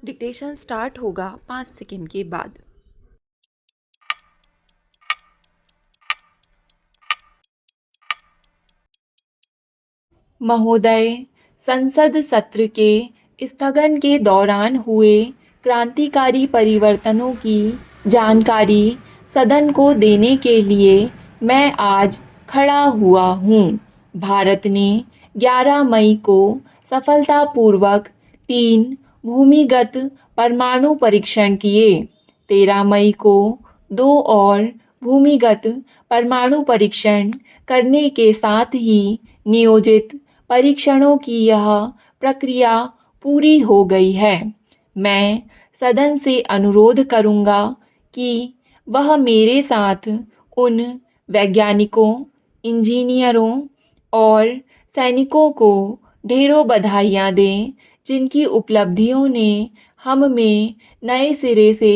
Dictation start होगा 5 second के बाद। महोदय, संसद सत्र के स्थगन के दौरान हुए क्रांतिकारी परिवर्तनों की जानकारी सदन को देने के लिए मैं आज खड़ा हुआ हूँ। भारत ने 11 मई को सफलतापूर्वक 3 भूमिगत परमाणु परीक्षण किए। 13 मई को 2 और भूमिगत परमाणु परीक्षण करने के साथ ही नियोजित परीक्षणों की यह प्रक्रिया पूरी हो गई है। मैं सदन से अनुरोध करूंगा कि वह मेरे साथ उन वैज्ञानिकों, इंजीनियरों और सैनिकों को ढेरों बधाइयाँ दें जिनकी उपलब्धियों ने हम में नए सिरे से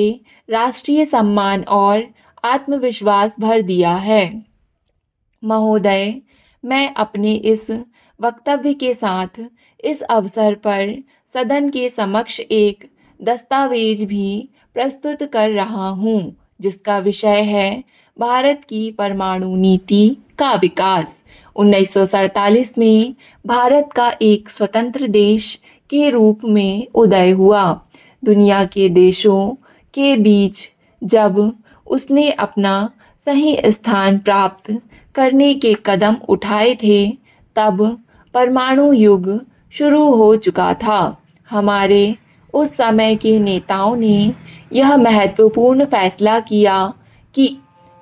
राष्ट्रीय सम्मान और आत्मविश्वास भर दिया है। महोदय, मैं अपने इस वक्तव्य के साथ इस अवसर पर सदन के समक्ष एक दस्तावेज भी प्रस्तुत कर रहा हूँ, जिसका विषय है भारत की परमाणु नीति का विकास। 1947 में भारत का एक स्वतंत्र देश के रूप में उदय हुआ। दुनिया के देशों के बीच जब उसने अपना सही स्थान प्राप्त करने के कदम उठाए थे, तब परमाणु युग शुरू हो चुका था। हमारे उस समय के नेताओं ने यह महत्वपूर्ण फैसला किया कि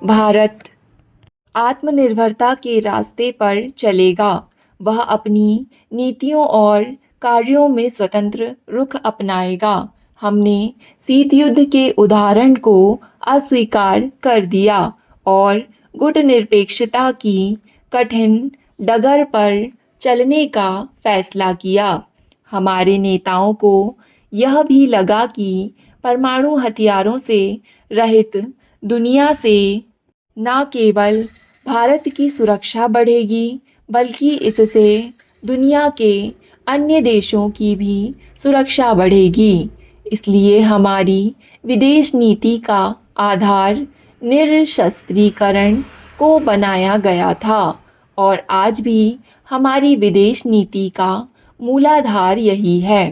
भारत आत्मनिर्भरता के रास्ते पर चलेगा। वह अपनी नीतियों और कार्यों में स्वतंत्र रुख अपनाएगा। हमने शीत युद्ध के उदाहरण को अस्वीकार कर दिया और गुटनिरपेक्षता की कठिन डगर पर चलने का फैसला किया। हमारे नेताओं को यह भी लगा कि परमाणु हथियारों से रहित दुनिया से न केवल भारत की सुरक्षा बढ़ेगी, बल्कि इससे दुनिया के अन्य देशों की भी सुरक्षा बढ़ेगी। इसलिए हमारी विदेश नीति का आधार निरशस्त्रीकरण को बनाया गया था और आज भी हमारी विदेश नीति का मूलाधार यही है।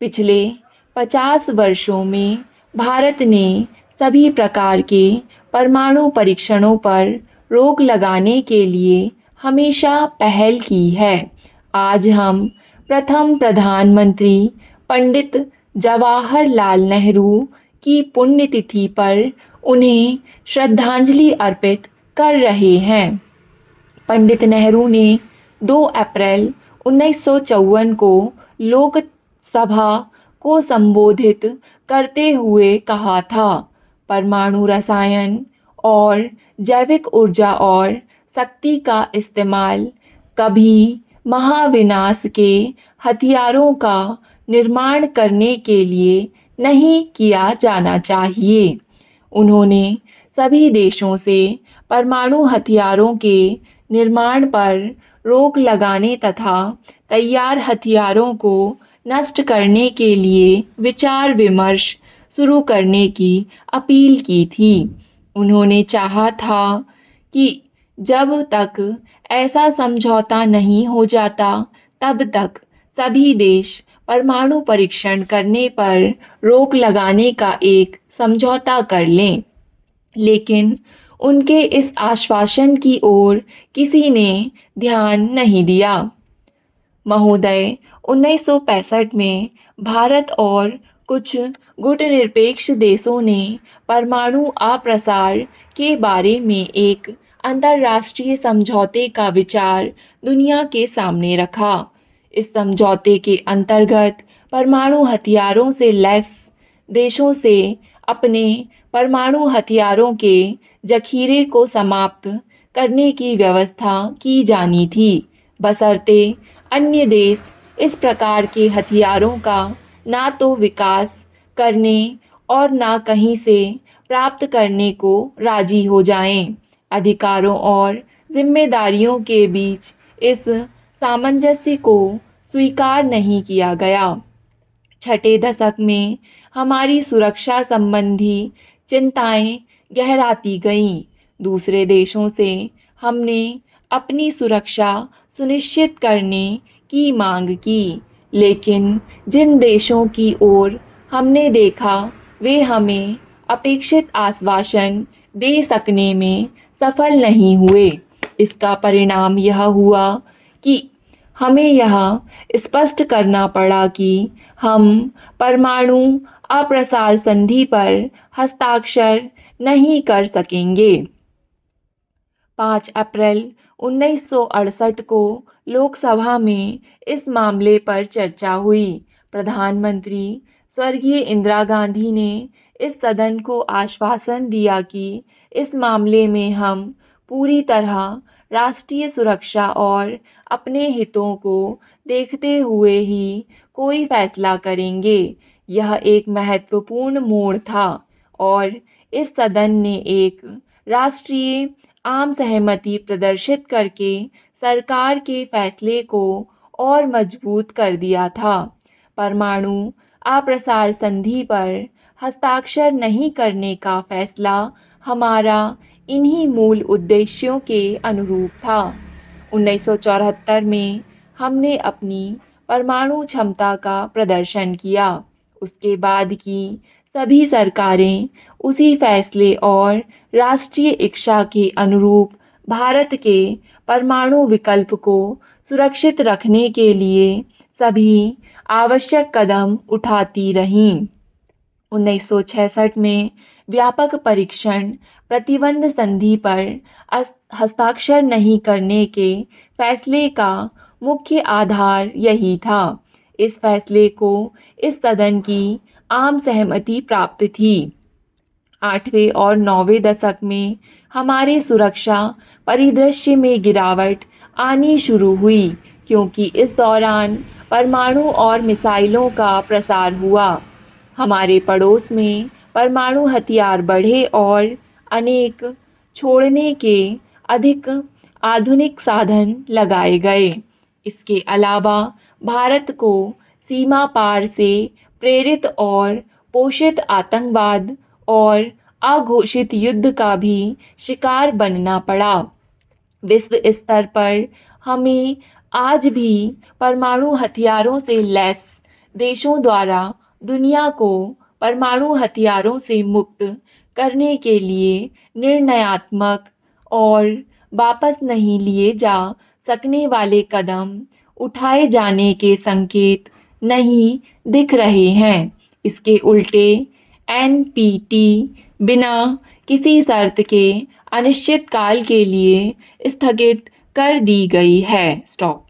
पिछले 50 वर्षों में भारत ने सभी प्रकार के परमाणु परीक्षणों पर रोक लगाने के लिए हमेशा पहल की है। आज हम प्रथम प्रधानमंत्री पंडित जवाहरलाल नेहरू की पुण्यतिथि पर उन्हें श्रद्धांजलि अर्पित कर रहे हैं। पंडित नेहरू ने 2 अप्रैल 1954 को लोकसभा को संबोधित करते हुए कहा था, परमाणु रसायन और जैविक ऊर्जा और शक्ति का इस्तेमाल कभी महाविनाश के हथियारों का निर्माण करने के लिए नहीं किया जाना चाहिए। उन्होंने सभी देशों से परमाणु हथियारों के निर्माण पर रोक लगाने तथा तैयार हथियारों को नष्ट करने के लिए विचार विमर्श शुरू करने की अपील की थी। उन्होंने चाहा था कि जब तक ऐसा समझौता नहीं हो जाता, तब तक सभी देश परमाणु परीक्षण करने पर रोक लगाने का एक समझौता कर लें। लेकिन उनके इस आश्वासन की ओर किसी ने ध्यान नहीं दिया। महोदय, 1965 में भारत और कुछ गुटनिरपेक्ष देशों ने परमाणु अप्रसार के बारे में एक अंतर्राष्ट्रीय समझौते का विचार दुनिया के सामने रखा। इस समझौते के अंतर्गत परमाणु हथियारों से लैस देशों से अपने परमाणु हथियारों के जखीरे को समाप्त करने की व्यवस्था की जानी थी, बशर्ते अन्य देश इस प्रकार के हथियारों का ना तो विकास करने और ना कहीं से प्राप्त करने को राजी हो जाएं। अधिकारों और जिम्मेदारियों के बीच इस सामंजस्य को स्वीकार नहीं किया गया। छठे दशक में हमारी सुरक्षा संबंधी चिंताएं गहराती गईं। दूसरे देशों से हमने अपनी सुरक्षा सुनिश्चित करने की मांग की, लेकिन जिन देशों की ओर हमने देखा वे हमें अपेक्षित आश्वासन दे सकने में सफल नहीं हुए। इसका परिणाम यह हुआ कि हमें यह स्पष्ट करना पड़ा कि हम परमाणु अप्रसार संधि पर हस्ताक्षर नहीं कर सकेंगे। 5 अप्रैल 1968 को लोकसभा में इस मामले पर चर्चा हुई। प्रधानमंत्री स्वर्गीय इंदिरा गांधी ने इस सदन को आश्वासन दिया कि इस मामले में हम पूरी तरह राष्ट्रीय सुरक्षा और अपने हितों को देखते हुए ही कोई फैसला करेंगे। यह एक महत्वपूर्ण मोड़ था और इस सदन ने एक राष्ट्रीय आम सहमति प्रदर्शित करके सरकार के फैसले को और मजबूत कर दिया था। परमाणु अप्रसार संधि पर हस्ताक्षर नहीं करने का फैसला हमारा इन्हीं मूल उद्देश्यों के अनुरूप था। 1974 में हमने अपनी परमाणु क्षमता का प्रदर्शन किया। उसके बाद की सभी सरकारें उसी फैसले और राष्ट्रीय इच्छा के अनुरूप भारत के परमाणु विकल्प को सुरक्षित रखने के लिए सभी आवश्यक कदम उठाती रहीं। 1966 में व्यापक परीक्षण प्रतिबंध संधि पर हस्ताक्षर नहीं करने के फैसले का मुख्य आधार यही था। इस फैसले को इस सदन की आम सहमति प्राप्त थी। 8वें और 9वें दशक में हमारे सुरक्षा परिदृश्य में गिरावट आनी शुरू हुई, क्योंकि इस दौरान परमाणु और मिसाइलों का प्रसार हुआ। हमारे पड़ोस में परमाणु हथियार बढ़े और अनेक छोड़ने के अधिक आधुनिक साधन लगाए गए। इसके अलावा भारत को सीमा पार से प्रेरित और पोषित आतंकवाद और अघोषित युद्ध का भी शिकार बनना पड़ा। विश्व स्तर पर हमें आज भी परमाणु हथियारों से लैस देशों द्वारा दुनिया को परमाणु हथियारों से मुक्त करने के लिए निर्णयात्मक और वापस नहीं लिए जा सकने वाले कदम उठाए जाने के संकेत नहीं दिख रहे हैं। इसके उल्टे एनपीटी बिना किसी शर्त के अनिश्चित काल के लिए स्थगित कर दी गई है। स्टॉप।